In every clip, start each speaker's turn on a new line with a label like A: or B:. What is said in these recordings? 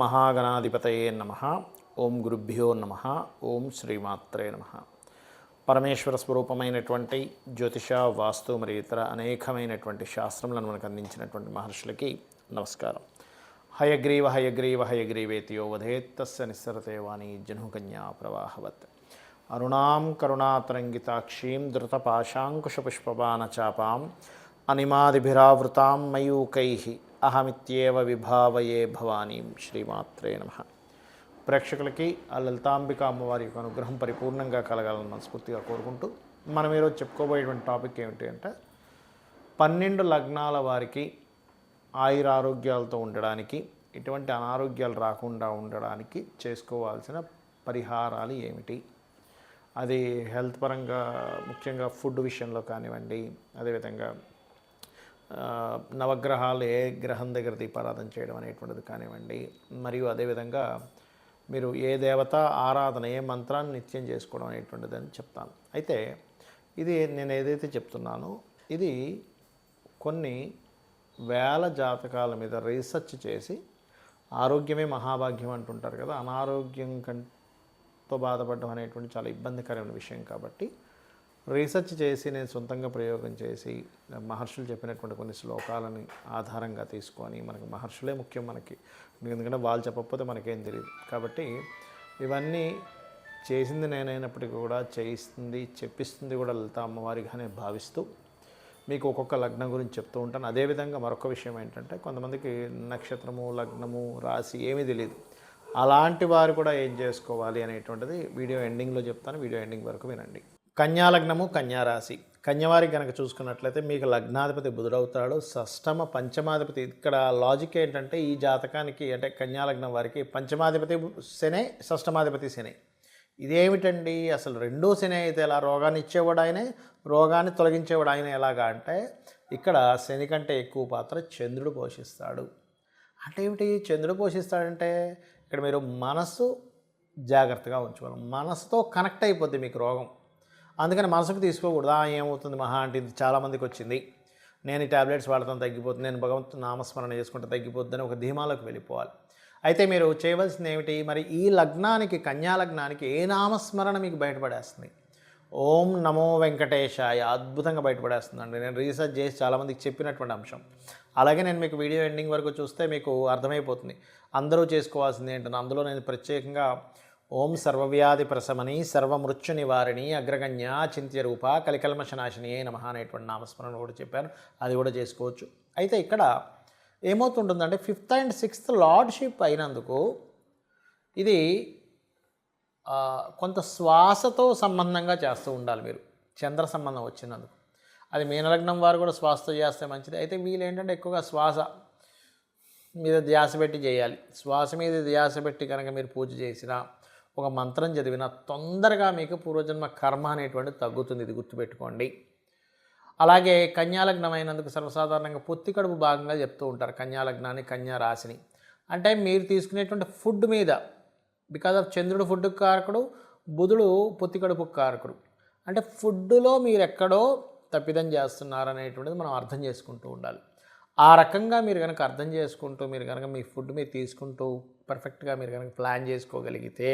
A: మహాగణాధిపతయే నమః. ఓం గురుభ్యో నమః. ఓం శ్రీమాత్రే నమః. పరమేశ్వర స్వరూపమైనటువంటి జ్యోతిష, వాస్తు మరియు ఇతర అనేకమైనటువంటి శాస్త్రములను మనకు అందించినటువంటి మహర్షులకి నమస్కారం. హయగ్రీవ హయగ్రీవ హయగ్రీవేతియో వధేత్తస్య నిస్సరతే వాణి జనుకన్యా ప్రవాహవత్. అరుణాం కరుణాతరంగితాక్షీం ధృతపాశాంకుశపుష్పబాణచాపాం అనిమాదిభిరావృతాం మయూకైః అహమిత్యేవ విభావయే భవానీం. శ్రీమాత్రే నమః. ప్రేక్షకులకి ఆ లలితాంబిక అమ్మవారి యొక్క అనుగ్రహం పరిపూర్ణంగా కలగాలని మనస్ఫూర్తిగా కోరుకుంటూ మనం ఈరోజు చెప్పుకోబోయేటువంటి టాపిక్ ఏమిటి అంటే 12 లగ్నాల వారికి ఆయురారోగ్యాలతో ఉండడానికి, ఇటువంటి అనారోగ్యాలు రాకుండా ఉండడానికి చేసుకోవాల్సిన పరిహారాలు ఏమిటి, అది హెల్త్ పరంగా ముఖ్యంగా ఫుడ్ విషయంలో కానివ్వండి, అదేవిధంగా నవగ్రహాలు ఏ గ్రహం దగ్గర దీపారాధన చేయడం అనేటువంటిది కానివ్వండి, మరియు అదేవిధంగా మీరు ఏ దేవత ఆరాధన, ఏ మంత్రాన్ని నిత్యం చేసుకోవడం అనేటువంటిది అని చెప్తాను. అయితే ఇది నేను ఏదైతే చెప్తున్నానో ఇది కొన్ని వేల జాతకాల మీద రీసెర్చ్ చేసి, ఆరోగ్యమే మహాభాగ్యం అంటుంటారు కదా, అనారోగ్యం కంతో బాధపడడం అనేటువంటి చాలా ఇబ్బందికరమైన విషయం కాబట్టి రీసెర్చ్ చేసి నేను సొంతంగా ప్రయోగం చేసి మహర్షులు చెప్పినటువంటి కొన్ని శ్లోకాలని ఆధారంగా తీసుకొని, మనకు మహర్షులే ముఖ్యం మనకి, ఎందుకంటే వాళ్ళు చెప్పకపోతే మనకేం తెలియదు. కాబట్టి ఇవన్నీ చేసింది నేనైనప్పటికీ కూడా చేయిస్తుంది, చెప్పిస్తుంది కూడా లలిత అమ్మవారిగానే భావిస్తూ మీకు ఒక్కొక్క లగ్నం గురించి చెప్తూ ఉంటాను. అదేవిధంగా మరొక విషయం ఏంటంటే, కొంతమందికి నక్షత్రము, లగ్నము, రాశి ఏమీ తెలియదు. అలాంటి వారు కూడా ఏం చేసుకోవాలి అనేటువంటిది వీడియో ఎండింగ్లో చెప్తాను. వీడియో ఎండింగ్ వరకు వినండి. కన్యాలగ్నము, కన్యారాశి. కన్యవారికి కనుక చూసుకున్నట్లయితే మీకు లగ్నాధిపతి బుధుడవుతాడు, షష్టమ పంచమాధిపతి. ఇక్కడ లాజిక్ ఏంటంటే, ఈ జాతకానికి అంటే కన్యాలగ్నం వారికి పంచమాధిపతి శనే, షష్టమాధిపతి శనే. ఇదేమిటండి అసలు రెండూ శని అయితే ఎలా? రోగాన్ని ఇచ్చేవాడు ఆయనే, రోగాన్ని తొలగించేవాడు ఆయన. ఎలాగా అంటే ఇక్కడ శని కంటే ఎక్కువ పాత్ర చంద్రుడు పోషిస్తాడు. అంటే ఏమిటి చంద్రుడు పోషిస్తాడంటే, ఇక్కడ మీరు మనసు జాగ్రత్తగా ఉంచుకోవాలి. మనసుతో కనెక్ట్ అయిపోద్ది మీకు రోగం. అందుకని మనసుకు తీసుకోకూడదు. ఏమవుతుంది మహా అంటే ఇది చాలామందికి వచ్చింది, నేను ఈ ట్యాబ్లెట్స్ వాడతాను తగ్గిపోతుంది, నేను భగవంతుని నామస్మరణ చేసుకుంటే తగ్గిపోతుందని ఒక ధీమాలోకి వెళ్ళిపోవాలి. అయితే మీరు చేయవలసింది ఏమిటి మరి? ఈ లగ్నానికి, కన్యా లగ్నానికి ఏ నామస్మరణ మీకు బయటపడేస్తుంది? ఓం నమో వెంకటేశాయ. అద్భుతంగా బయటపడేస్తుందండి. నేను రీసెర్చ్ చేసి చాలామందికి చెప్పినటువంటి అంశం. అలాగే నేను మీకు వీడియో ఎండింగ్ వరకు చూస్తే మీకు అర్థమైపోతుంది అందరూ చేసుకోవాల్సింది ఏంటని. అందులో నేను ప్రత్యేకంగా ఓం సర్వవ్యాధి ప్రశమని సర్వమృత్యు నివారిణి అగ్రగణ్య చింత్య రూప కలికల్మషనాశిని నమః అనేటువంటి నామస్మరణ కూడా చెప్పాను. అది కూడా చేసుకోవచ్చు. అయితే ఇక్కడ ఏమవుతుంటుందంటే 5th and 6th లార్డ్షిప్ అయినందుకు ఇది కొంత శ్వాసతో సంబంధంగా చేస్తూ ఉండాలి మీరు. చంద్ర సంబంధం వచ్చినందుకు అది మీనలగ్నం వారు కూడా శ్వాసతో చేస్తే మంచిది. అయితే వీళ్ళు ఏంటంటే ఎక్కువగా శ్వాస మీద ధ్యాస పెట్టి చేయాలి. శ్వాస మీద ధ్యాస పెట్టి కనుక మీరు పూజ చేసినా, ఒక మంత్రం చదివినా తొందరగా మీకు పూర్వజన్మ కర్మ అనేటువంటిది తగ్గుతుంది. ఇది గుర్తుపెట్టుకోండి. అలాగే కన్యాలగ్నం అయినందుకు సర్వసాధారణంగా పొత్తి కడుపు భాగంగా చెప్తూ ఉంటారు కన్యాలగ్నాన్ని, కన్యా రాశిని. అంటే మీరు తీసుకునేటువంటి ఫుడ్ మీద, బికాజ్ ఆఫ్ చంద్రుడు ఫుడ్ కారకుడు, బుధుడు పొత్తి కడుపు కారకుడు. అంటే ఫుడ్లో మీరు ఎక్కడో తప్పిదం చేస్తున్నారనేటువంటిది మనం అర్థం చేసుకుంటూ ఉండాలి. ఆ రకంగా మీరు కనుక అర్థం చేసుకుంటూ, మీరు కనుక మీ ఫుడ్ మీరు తీసుకుంటూ పర్ఫెక్ట్గా మీరు కనుక ప్లాన్ చేసుకోగలిగితే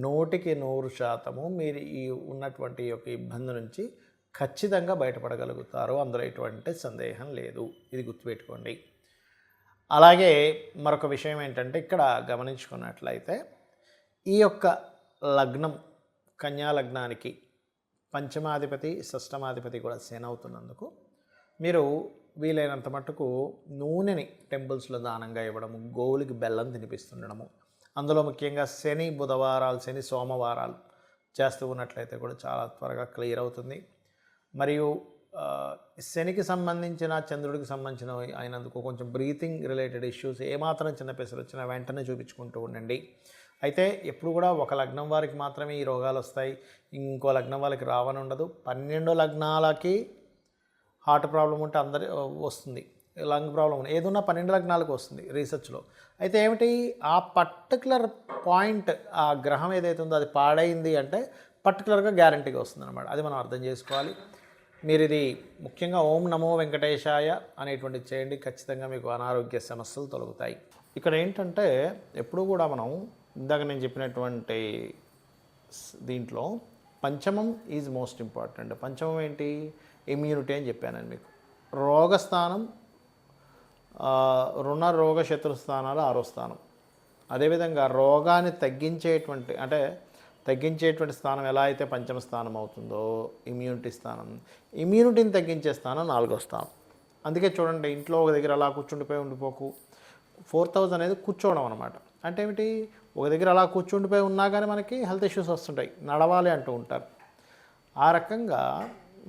A: 100% మీరు ఈ ఉన్నటువంటి యొక్క ఇబ్బంది నుంచి ఖచ్చితంగా బయటపడగలుగుతారు. అందులో ఎటువంటి సందేహం లేదు. ఇది గుర్తుపెట్టుకోండి. అలాగే మరొక విషయం ఏంటంటే, ఇక్కడ గమనించుకున్నట్లయితే ఈ యొక్క లగ్నం కన్యా లగ్నానికి పంచమాధిపతి, షష్టమాధిపతి కూడా శని అవుతున్నందుకు మీరు వీలైనంత మట్టుకు నూనెని టెంపుల్స్లో దానంగా ఇవ్వడము, గోవులకి బెల్లం తినిపిస్తుండడము, అందులో ముఖ్యంగా శని బుధవారాలు, శని సోమవారాలు చేస్తూ ఉన్నట్లయితే కూడా చాలా త్వరగా క్లియర్ అవుతుంది. మరియు శనికి సంబంధించిన, చంద్రుడికి సంబంధించిన అయినందుకు కొంచెం బ్రీతింగ్ రిలేటెడ్ ఇష్యూస్ ఏమాత్రం చిన్న పెసలు వచ్చినా వెంటనే చూపించుకుంటూ ఉండండి. అయితే ఎప్పుడు కూడా ఒక లగ్నం వారికి మాత్రమే ఈ రోగాలు వస్తాయి, ఇంకో లగ్నం వాళ్ళకి రావని ఉండదు. 12 లగ్నాలకి హార్ట్ ప్రాబ్లం ఉంటే అందరి వస్తుంది, లంగ్ ప్రాబ్లం ఏదున్నా 12 లగ్నాలకు వస్తుంది రీసెర్చ్లో. అయితే ఏమిటి ఆ పర్టికులర్ పాయింట్, ఆ గ్రహం ఏదైతే ఉందో అది పాడైంది అంటే పర్టికులర్గా గ్యారంటీగా వస్తుంది అన్నమాట. అది మనం అర్థం చేసుకోవాలి. మీరు ఇది ముఖ్యంగా ఓం నమో వెంకటేశాయ అనేటువంటిది చేయండి. ఖచ్చితంగా మీకు అనారోగ్య సమస్యలు తొలగుతాయి. ఇక్కడ ఏంటంటే ఎప్పుడు కూడా మనం ఇందాక నేను చెప్పినటువంటి దీంట్లో పంచమం ఈజ్ మోస్ట్ ఇంపార్టెంట్. పంచమం ఏంటి? ఇమ్యూనిటీ అని చెప్పాను మీకు. రోగస్థానం రుణ రోగ శత్రుస్థానాలు 6వ స్థానం. అదేవిధంగా రోగాన్ని తగ్గించేటువంటి స్థానం ఎలా అయితే పంచమ స్థానం అవుతుందో ఇమ్యూనిటీ స్థానం, ఇమ్యూనిటీని తగ్గించే స్థానం 4వ స్థానం. అందుకే చూడండి, ఇంట్లో ఒక దగ్గర అలా ఉండిపోకు. 4000 అనేది కూర్చోవడం అనమాట. అంటే ఏమిటి? ఒక దగ్గర అలా కూర్చుండిపోయి ఉన్నా కానీ మనకి హెల్త్ ఇష్యూస్ వస్తుంటాయి, నడవాలి అంటూ ఉంటారు. ఆ రకంగా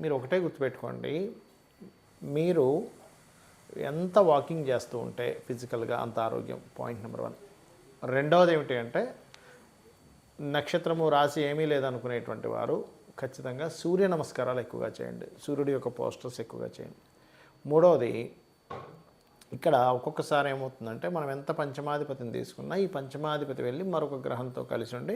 A: మీరు ఒకటే గుర్తుపెట్టుకోండి, మీరు ఎంత వాకింగ్ చేస్తూ ఉంటే ఫిజికల్గా అంత ఆరోగ్యం. Point number 1. రెండవది ఏమిటి అంటే, నక్షత్రము రాశి ఏమీ లేదనుకునేటువంటి వారు ఖచ్చితంగా సూర్య నమస్కారాలు ఎక్కువగా చేయండి, సూర్యుడి యొక్క పోస్టర్స్ ఎక్కువగా చేయండి. మూడవది, ఇక్కడ ఒక్కొక్కసారి ఏమవుతుందంటే మనం ఎంత పంచమాధిపతిని తీసుకున్నా ఈ పంచమాధిపతి వెళ్ళి మరొక గ్రహంతో కలిసి ఉండి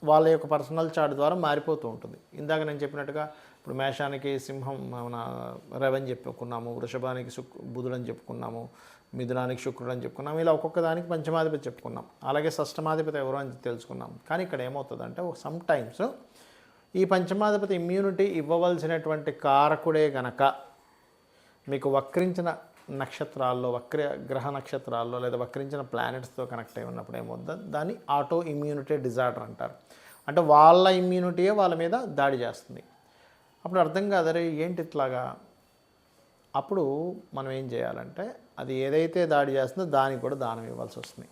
A: వాళ్ళ యొక్క పర్సనల్ చార్ట్ ద్వారా మారిపోతూ ఉంటుంది. ఇందాక నేను చెప్పినట్టుగా ఇప్పుడు మేషానికి సింహం మన రవి అని చెప్పుకున్నాము, వృషభానికి బుధుడు అని చెప్పుకున్నాము, మిథునానికి శుక్రుడు అని చెప్పుకున్నాము. ఇలా ఒక్కొక్క దానికి పంచమాధిపతి చెప్పుకున్నాం. అలాగే షష్టమాధిపతి ఎవరు అని తెలుసుకున్నాం. కానీ ఇక్కడ ఏమవుతుందంటే సమ్ టైమ్స్ ఈ పంచమాధిపతి ఇమ్యూనిటీ ఇవ్వవలసినటువంటి కారకుడే గనక మీకు వక్రించిన నక్షత్రాల్లో, గ్రహ నక్షత్రాల్లో లేదా వక్రించిన ప్లానెట్స్తో కనెక్ట్ అయి ఉన్నప్పుడు ఏమవుతుంది, దాన్ని ఆటో ఇమ్యూనిటీ డిజార్డర్ అంటారు. అంటే వాళ్ళ ఇమ్యూనిటీయే వాళ్ళ మీద దాడి చేస్తుంది. అప్పుడు అర్థం కాదరే ఏంటి ఇట్లాగా. అప్పుడు మనం ఏం చేయాలంటే అది ఏదైతే దాడి చేస్తుందో దానికి కూడా దానం ఇవ్వాల్సి వస్తుంది.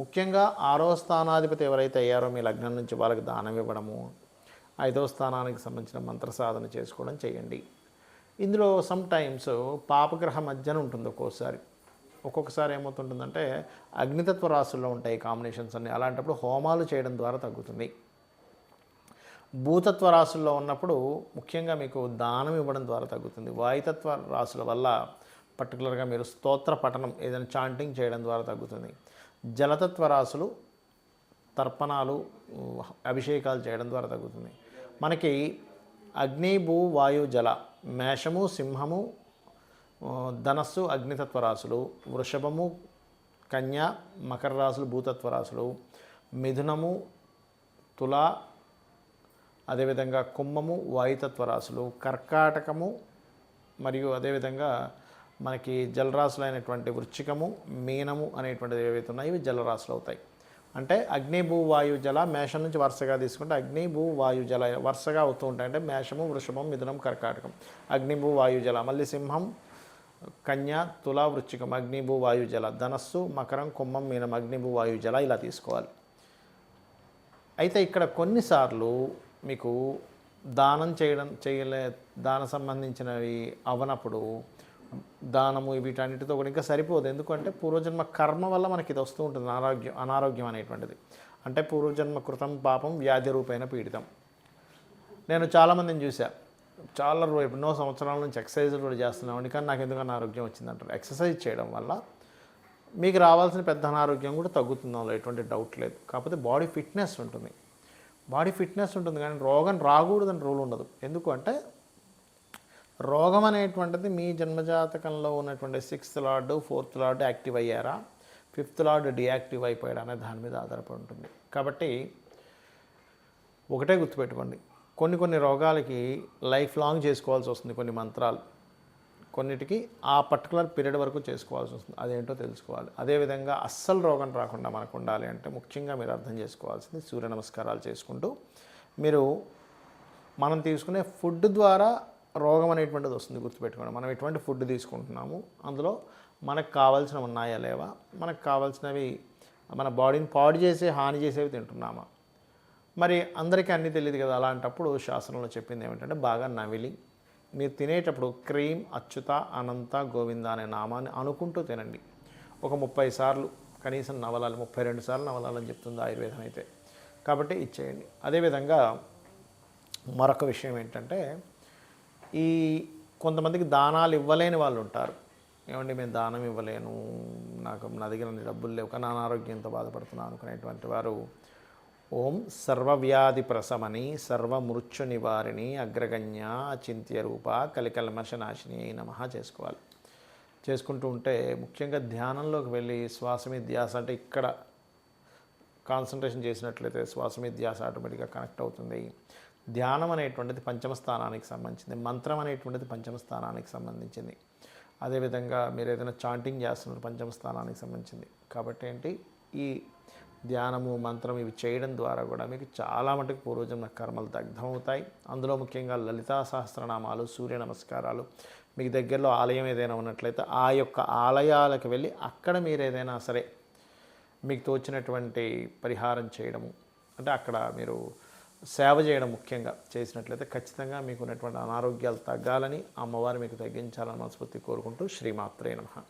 A: ముఖ్యంగా 6వ స్థానాధిపతి ఎవరైతే అయ్యారో మీ లగ్నం నుంచి వాళ్ళకి దానం ఇవ్వడము, 5వ స్థానానికి సంబంధించిన మంత్ర సాధన చేసుకోవడం చేయండి. ఇందులో సమ్ టైమ్స్ పాపగ్రహ మధ్యన ఉంటుంది. ఒక్కొక్కసారి ఏమవుతుంటుందంటే అగ్నితత్వ రాశుల్లో ఉంటాయి కాంబినేషన్స్ అన్నీ. అలాంటప్పుడు హోమాలు చేయడం ద్వారా తగ్గుతుంది. భూతత్వ రాశుల్లో ఉన్నప్పుడు ముఖ్యంగా మీకు దానం ఇవ్వడం ద్వారా తగ్గుతుంది. వాయుతత్వ రాశుల వల్ల పర్టికులర్గా మీరు స్తోత్ర పఠనం ఏదైనా చాంటింగ్ చేయడం ద్వారా తగ్గుతుంది. జలతత్వ రాశులు తర్పణాలు, అభిషేకాలు చేయడం ద్వారా తగ్గుతుంది. మనకి అగ్ని, భూ, వాయు, జల, మేషము, సింహము, ధనస్సు అగ్నితత్వ రాశులు, వృషభము, కన్య, మకర రాశులు భూతత్వ రాశులు, మిథునము, తుల, అదేవిధంగా కుంభము వాయుతత్వ రాశులు, కర్కాటకము మరియు అదేవిధంగా మనకి జలరాశులైనటువంటి వృశ్చికము, మీనము అనేటువంటివి ఏవైతే ఉన్నాయో ఇవి జలరాశులు అవుతాయి. అంటే అగ్ని, భూ, వాయు, జల మేషం నుంచి వరుసగా తీసుకుంటే అగ్ని, భూ, వాయు, జల వరుసగా అవుతూ ఉంటాయి. అంటే మేషము, వృషభం, మిథునం, కర్కాటకం, అగ్ని, భూ, వాయు, జల. మళ్ళీ సింహం, కన్య, తుల, వృశ్చికం, అగ్ని, భూ, వాయు, జల. ధనస్సు, మకరం, కుంభం, మీనం, అగ్ని, భూ, వాయు, జల ఇలా తీసుకోవాలి. అయితే ఇక్కడ కొన్నిసార్లు మీకు దాన సంబంధించినవి అవనప్పుడు దానము వీటన్నిటితో కూడా ఇంకా సరిపోదు. ఎందుకంటే పూర్వజన్మ కర్మ వల్ల మనకి ఇది వస్తూ ఉంటుంది అనారోగ్యం అనేటువంటిది. అంటే పూర్వజన్మ కృతం పాపం వ్యాధి రూపేణ పీడితం. నేను చాలామందిని చూసా, చాలా ఎన్నో సంవత్సరాల నుంచి ఎక్సర్సైజులు కూడా చేస్తున్నామండి, కానీ నాకు ఎందుకన్నా ఆరోగ్యం వచ్చిందంటారు. ఎక్సర్సైజ్ చేయడం వల్ల మీకు రావాల్సిన పెద్ద అనారోగ్యం కూడా తగ్గుతుందో ఎటువంటి డౌట్ లేదు. కాకపోతే బాడీ ఫిట్నెస్ ఉంటుంది కానీ రోగం రాకూడదని రూల్ ఉండదు. ఎందుకు అంటే రోగం అనేటువంటిది మీ జన్మజాతకంలో ఉన్నటువంటి 6th lord 4th lord active అయ్యారా, 5th లార్డ్ డియాక్టివ్ అయిపోయాడా అనే దాని మీద ఆధారపడి ఉంటుంది. కాబట్టి ఒకటే గుర్తుపెట్టుకోండి, కొన్ని రోగాలకి లైఫ్ లాంగ్ చేసుకోవాల్సి వస్తుంది. కొన్ని మంత్రాలు కొన్నిటికి ఆ పర్టికులర్ పీరియడ్ వరకు చేసుకోవాల్సి వస్తుంది. అదేంటో తెలుసుకోవాలి. అదేవిధంగా అస్సలు రోగం రాకుండా మనకు ఉండాలి అంటే ముఖ్యంగా మీరు అర్థం చేసుకోవాల్సింది సూర్య నమస్కారాలు చేసుకుంటూ మనం తీసుకునే ఫుడ్ ద్వారా రోగం అనేటువంటిది వస్తుంది. గుర్తుపెట్టుకోండి, మనం ఎటువంటి ఫుడ్ తీసుకుంటున్నాము, అందులో మనకు కావాల్సినవి ఉన్నాయా లేవా, మనకు కావాల్సినవి మన బాడీని పాడు చేసే హాని చేసేవి తింటున్నామా. మరి అందరికీ అన్నీ తెలియదు కదా. అలాంటప్పుడు శాస్త్రంలో చెప్పింది ఏమిటంటే బాగా నవిలి మీరు తినేటప్పుడు క్రీమ్, అచ్యుత, అనంత, గోవింద అనే నామాన్ని అనుకుంటూ తినండి. ఒక 30 సార్లు కనీసం నవలాలి, 32 సార్లు నవలాలని చెప్తుంది ఆయుర్వేదం అయితే. కాబట్టి ఇచ్చేయండి. అదేవిధంగా మరొక విషయం ఏంటంటే ఈ కొంతమందికి దానాలు ఇవ్వలేని వాళ్ళు ఉంటారు. ఏమండి మేము దానం ఇవ్వలేను, నా దగ్గర డబ్బులు లేవు, కానీ అనారోగ్యంతో బాధపడుతున్నాను అనుకునేటువంటి వారు ఓం సర్వవ్యాధి ప్రశమని సర్వమృత్యు నివారిణి అగ్రగణ్య అచింత్య రూప కలికల్మషనాశిని నమః చేసుకోవాలి. చేసుకుంటూ ఉంటే ముఖ్యంగా ధ్యానంలోకి వెళ్ళి శ్వాస మీద ధ్యాస, అంటే ఇక్కడ కాన్సన్ట్రేషన్ చేసినట్లయితే శ్వాస మీద ధ్యాస ఆటోమేటిక్గా కనెక్ట్ అవుతుంది. ధ్యానం అనేటువంటిది పంచమ స్థానానికి సంబంధించింది, మంత్రం అనేటువంటిది పంచమ స్థానానికి సంబంధించింది. అదేవిధంగా మీరు ఏదైనా చాంటింగ్ చేస్తున్నారు పంచమ స్థానానికి సంబంధించింది. కాబట్టి ఏంటి, ఈ ధ్యానము మంత్రం ఇవి చేయడం ద్వారా కూడా మీకు చాలా మటుకు పూర్వజన్మ కర్మలు దగ్ధమవుతాయి. అందులో ముఖ్యంగా లలితా సహస్రనామాలు, సూర్య నమస్కారాలు, మీకు దగ్గరలో ఆలయం ఏదైనా ఉన్నట్లయితే ఆ యొక్క ఆలయాలకు వెళ్ళి అక్కడ మీరు ఏదైనా సరే మీకు తోచినటువంటి పరిహారం చేయడము, అంటే అక్కడ మీరు సేవ చేయడం ముఖ్యంగా చేసినట్లయితే ఖచ్చితంగా మీకు ఉన్నటువంటి అనారోగ్యాలు తగ్గాలని, అమ్మవారు మీకు తగ్గించాలని మనస్ఫూర్తి కోరుకుంటూ శ్రీమాత్రే నమః.